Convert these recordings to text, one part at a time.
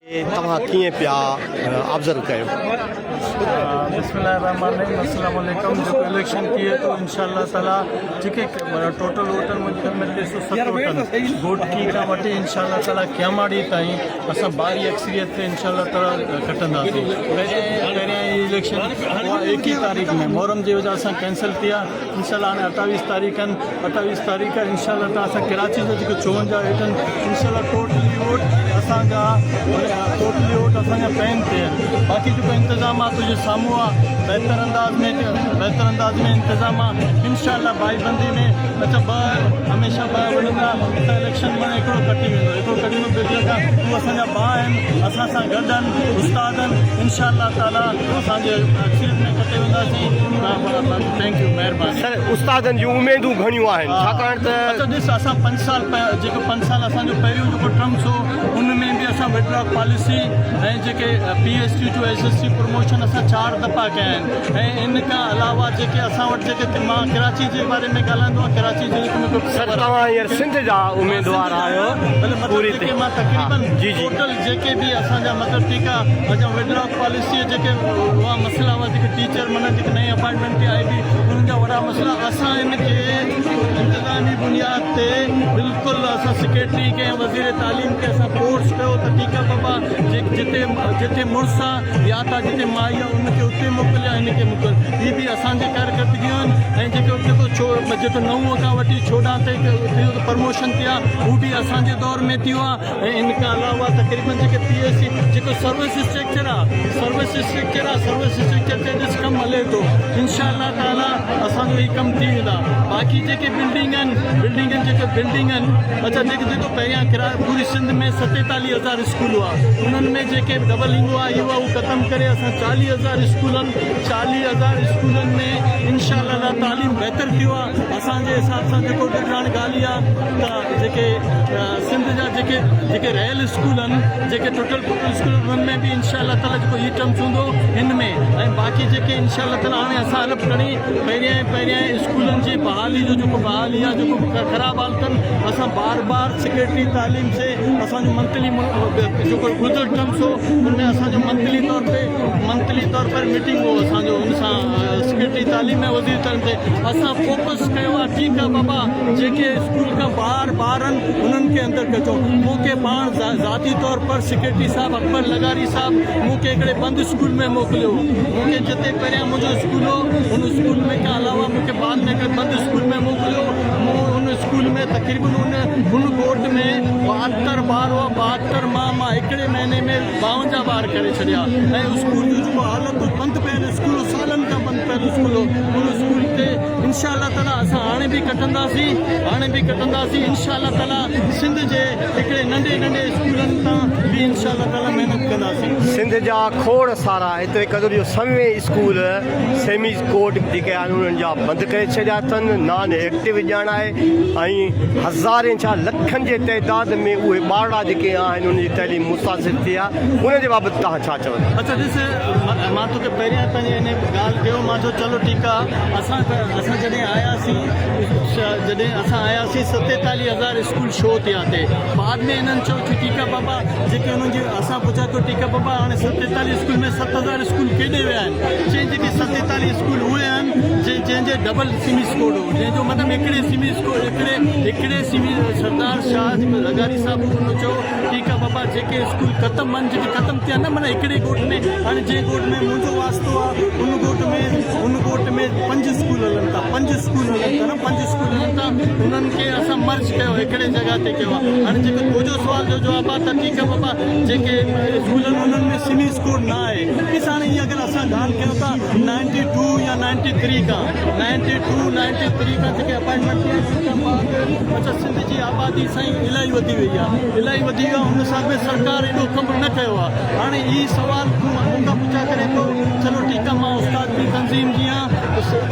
तव्हां कीअं पिया ऑब्ज़र्व कयो? बिस्मिल्लाहिर्रहमानिर्रहीम, अस्सलाम वालेकुम। जो इलेक्शन किए तो इंशाल्लाह ताला जेके टोटल वोटर में 370 वोट की का वठी इंशाल्लाह ताला क्यामाड़ी ताईं असां भारी अक्सरियत ते इंशाल्लाह ताला कटंदासीं। पहिरियां इलेक्शन 21 तारीख़ में मुहर्रम जी वजह सां कैंसिल थिया। इंशाल्लाह हाणे 28 तारीख़ इंशाल्लाह ताला असां कराची जो जेको 54 वेठनि इंशाल्लाह टोटली वोट असांजा पैन ते आहिनि। बाक़ी जेको इंतज़ामात जो साम्हूं आहे बहितर अंदाज़ में इंतज़ाम आहे इंशाल्लाह भाईबंदी में। हमेशह वणंदा इलेक्शन में हिकिड़ो कटी वेंदो बिजली खां उहे असांजा भाउ आहिनि, असां सां गॾु आहिनि, उस्ताद आहिनि। इंशाल्लाह ताला असांजे अक्सरियत में कटे वेंदासीं। थैंक यू, महिरबानी। सर, उस्तादनि जूं उमेदूं घणियूं आहिनि, छाकाणि त ॾिस असां 5 साल जेको 5 साल असांजो पहिरियों जेको टर्म्स हो उन में बि असां वेटलॉक पॉलिसी ऐं जेके PST टू SSC प्रमोशन असां 4 दफ़ा कया आहिनि। ऐं इन खां अलावा जेके असां वटि जेके मां कराची जे बारे में ॻाल्हाईंदो आहियां, कराची जे सर तव्हां हींअर सिंध जा उमेदवार आहियो पूरी जेके मां तक़रीबन टोटल जेके बि असांजा मतिलबु ठीकु आहे असां वेटलॉक पॉलिसी जेके उहा मसइला हुआ जेके टीचर माना जेके नई अपॉइंटमेंट थी आई हुई उन्हनि जा वॾा मसइला असां इनखे इंतज़ामी बुनियाद ते बिल्कुलु असां सेक्रेटरी खे ऐं वज़ीर तालीम खे असां फोर्स कयो त ठीकु आहे बाबा जिते मुड़ुस आहे या त जिते माई आहे उनखे उते मोकिलिया, हिनखे मोकिल। हीअ बि असांजे कारकर्दगियूं आहिनि। ऐं जेको 9 खां वठी 14 ते प्रमोशन थिया हू बि असांजे दौर में थियो आहे। ऐं इन खां अलावा तक़रीबन जेके PSC जेको सर्विस स्ट्रक्चर ते ॾिस कमु हले थो। इंशाल्लाह ताला असांजो हीउ कमु थी वेंदा। बाक़ी जेके बिल्डिंग आहिनि अच्छा जेको पहिरियां पूरी सिंध में 47,000 स्कूल हुआ, उन्हनि में जेके डबल ईंदो आहे इहो उहो ख़तमु करे असां 40,000 स्कूलनि में इंशाल्लाह तालीम बहितर थियो आहे। असांजे हिसाब सां जेको ॾिठण ॻाल्हि आहे त जेके सिंध जा जेके रहियल स्कूल आहिनि जेके टोटल स्कूल उन्हनि में बि इंशाल्लाह ताला जेको ई टर्म्स हूंदो हिन में। ऐं बाक़ी जेके इंशाल्लाह ताला हाणे असां हलप खणी पहिरियां स्कूलनि जी बहाली आहे जेको ख़राब हालतनि असां बार सेक्रेटरी तालीम से असांजो मंथली जेको गुज़र टर्म्स हो उनमें असांजो मंथली तौर पर मीटिंग हो असांजो उन सां सेक्रेटरी तालीम में वज़ीर तालीम ते असां फोकस कयो आहे। ठीकु आहे बाबा जेके स्कूल खां ॿार आहिनि उन्हनि खे अंदरि कजो। मूंखे पाण ज़ाती तौर पर सेक्रेटरी साहिबु अकबर लगारी साहिबु मूंखे हिकिड़े बंदि स्कूल में मोकिलियो। मूंखे जिते पहिरियां मुंहिंजो स्कूल हो उन स्कूल में खां अलावा मूंखे बाद में हिकिड़े बंदि स्कूल में मोकिलियो। मूं उन स्कूल में तक़रीबन उन बोर्ड में 72 ॿार हुआ। 72 मां हिकिड़े महीने में 52 ॿार करे छॾिया। ऐं स्कूल जो जेको हालत बंदि पियल स्कूल सालनि खां बंदि पियल स्कूल हो उन स्कूल ते इंशाल्लाह ताला असां हाणे बि कटंदासीं इंशाल्लाह ताला सिंध जे हिकिड़े नंढे स्कूलनि तां बि इंशाल्लाह ताला महिनत कंदासीं। सिंध जा खोड़ सारा एतिरे क़दुरु जो सवे स्कूल सेमी कोड जेके आहिनि उन्हनि जा बंदि करे छॾिया अथनि, नॉन एक्टिव ॼाण आहे। ऐं हज़ारे छा लखनि जे तइदाद में उहे ॿारड़ा जेके आहिनि उनजी तइलीम मुतासिर थी आहे। उनजे बाबति तव्हां छा चवंदा? अच्छा ॾिस, मां तोखे पहिरियां पंहिंजे हिन ॻाल्हि कयो, मां चयो चलो ठीकु आहे। असां जॾहिं आयासीं 47,000 स्कूल शो थिया थे। बाद में हिननि चयो कि ठीकु आहे बाबा जेके हुननि जी असां पुछा कयो ठीकु आहे बाबा हाणे 47 स्कूल में 7,000 स्कूल केॾे विया आहिनि? चई जेके 47 स्कूल उहे आहिनि जंहिंजे डबल सिमी स्कोर हो, जंहिंजो मतिलबु हिकिड़े सिमी सरदार शाह लगारी साहिबु हुन चयो ठीकु आहे बाबा जेके स्कूल ख़तमु आहिनि जेके ख़तमु थिया न माना हिकिड़े ॻोठ में। हाणे जंहिं ॻोठ में मुंहिंजो वास्तो आहे उन ॻोठ में 5 स्कूल हलनि था उन्हनि खे असां मर्ज कयो हिकिड़े जॻह ते कयो आहे। हाणे जेको तुंहिंजो सुवाल जो जवाबु आहे त ठीकु आहे बाबा जेके स्कूल आहिनि उन्हनि में सिमी स्कोर न आहे। ॾिस हाणे हीअ अगरि असां ॻाल्हि कयूं था 92 या 93 खां जेके अपॉइंटमेंट थी अच्छा सिंध जी आबादी साईं इलाही वधी वई आहे उन सां बि सरकार एॾो कमु न कयो आहे। हाणे हीअ सुवाल मूंखां पुछा करे थो, चलो ठीकु आहे मां उस्ताद जी तंज़ीम जी आहियां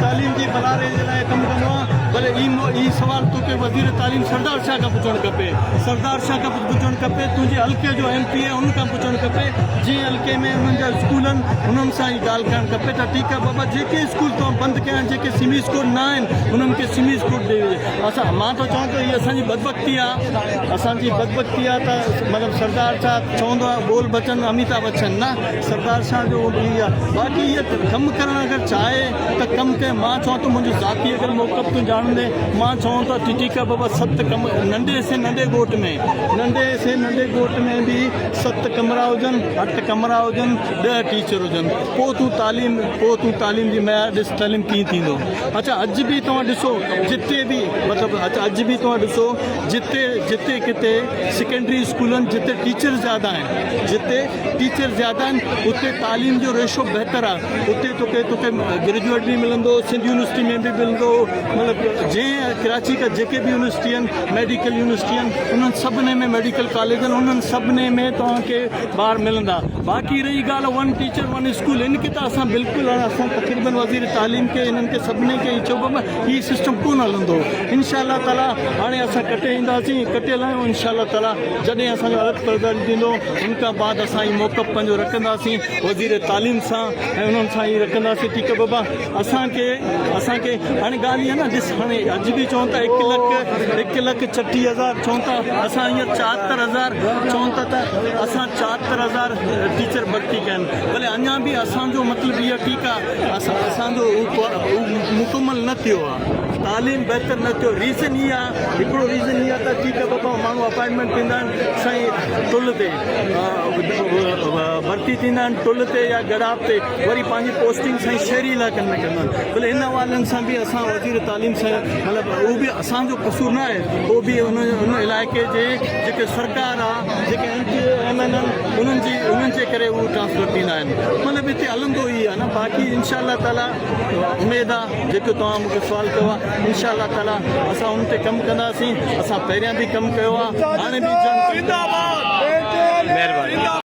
तालीम जी बलारे जे लाइ कमु कंदो आहियां। भले हीअ सुवाल तोखे वज़ीर तालीम सरदार शाह खां पुछणु खपे तुंहिंजे हल्के जो MP आहे उन खां पुछणु खपे जीअं हल्के में उन्हनि जा स्कूल आहिनि उन्हनि सां ई ॻाल्हि करणु खपे त ठीकु आहे बाबा जेके स्कूल तव्हां बंदि कया आहिनि जेके सिमी स्कूल न आहिनि उन्हनि खे सिमी स्कूल ॾेई असां मां त चवां थो हीअ असांजी बदबख्ती आहे त मतिलबु सरदार छा चवंदो आहे बोल बचन अमिताभ बच्चन न सरदार शाह जो इहा आहे बाक़ी इहा कमु करणु अगरि चाहे त कमु कयो मां चवां थो मुंहिंजो ज़ाती अगरि मौक़फ़ तूं ॼाणंदे मां चवां थो ठीकु आहे बाबा 7 कम नंढे से नंढे ॻोठ में बि 7 कमरा हुजनि 8 कमरा हुजनि 10 टीचर हुजनि पोइ तूं तालीम जी मयार ॾिस तालीम कीअं थींदो अच्छा अॼु बि तव्हां ॾिसो जिते बि मतिलबु अॼु बि तव्हां ॾिसो जिते किथे सेकेंडरी स्कूल आहिनि जिते टीचर ज़्यादा आहिनि उते तालीम जो रेशो बहितर आहे उते तोखे ग्रेजुएट बि मिलंदो सिंध यूनिवर्सिटी में बि मिलंदो मतिलबु जंहिं कराची का जेके बि यूनिवर्सिटी आहिनि मेडिकल यूनिवर्सिटी आहिनि उन्हनि सभिनी में मेडिकल कॉलेज आहिनि उन्हनि सभिनी में तव्हांखे ॿार मिलंदा बाक़ी रही ॻाल्हि 1 टीचर 1 स्कूल इन खे त असां बिल्कुलु असां तक़रीबन वज़ीर तालीम खे इन्हनि खे सभिनी खे चओ बाबा हीउ सिस्टम कोन हलंदो इनशा ताला हाणे असां कटे ईंदासीं कटियल आहियूं इनशा ताला जॾहिं असांजो अलॻि प्रदर्शन थींदो उन खां बाद असां ई मौक़फ़ पंहिंजो रखंदासीं वज़ीर तालीम सां ऐं उन्हनि सां ई रखंदासीं ठीकु आहे बाबा असांखे हाणे ॻाल्हि इहा न ॾिस हाणे अॼु बि चवनि था 1,60,000 चवनि था असां हींअर 74,000 चवनि था त असां 74,000 टीचर भर्ती कया आहिनि भले अञा बि असांजो मतिलबु इहा ठीकु आहे असांजो मुकमल न थियो आहे तालीम बहितर न थियो रीज़न इहा आहे हिकिड़ो रीज़न इहा त ठीकु आहे बाबा माण्हू अपॉइंटमेंट थींदा आहिनि साईं टुल ते भर्ती थींदा आहिनि टुल ते या गड़ाब ते वरी पंहिंजी पोस्टिंग साईं शहरी इलाइक़नि में कंदा आहिनि भले इन वारनि सां बि असां वज़ीर तालीम सां मतिलबु उहो बि असांजो कसूर न आहे उहो बि उन इलाइक़े जे जेके सरकार आहे जेके MN आहिनि उन्हनि जे करे उहे ट्रांसफर थींदा आहिनि मतिलबु हिते हलंदो ई आहे न बाक़ी इनशा ताला उमेदु आहे जेको तव्हां मूंखे सुवालु कयो आहे इनशा ताला असां उन ते कमु कंदासीं असां पहिरियां बि कमु कयो आहे हाणे बि महिरबानी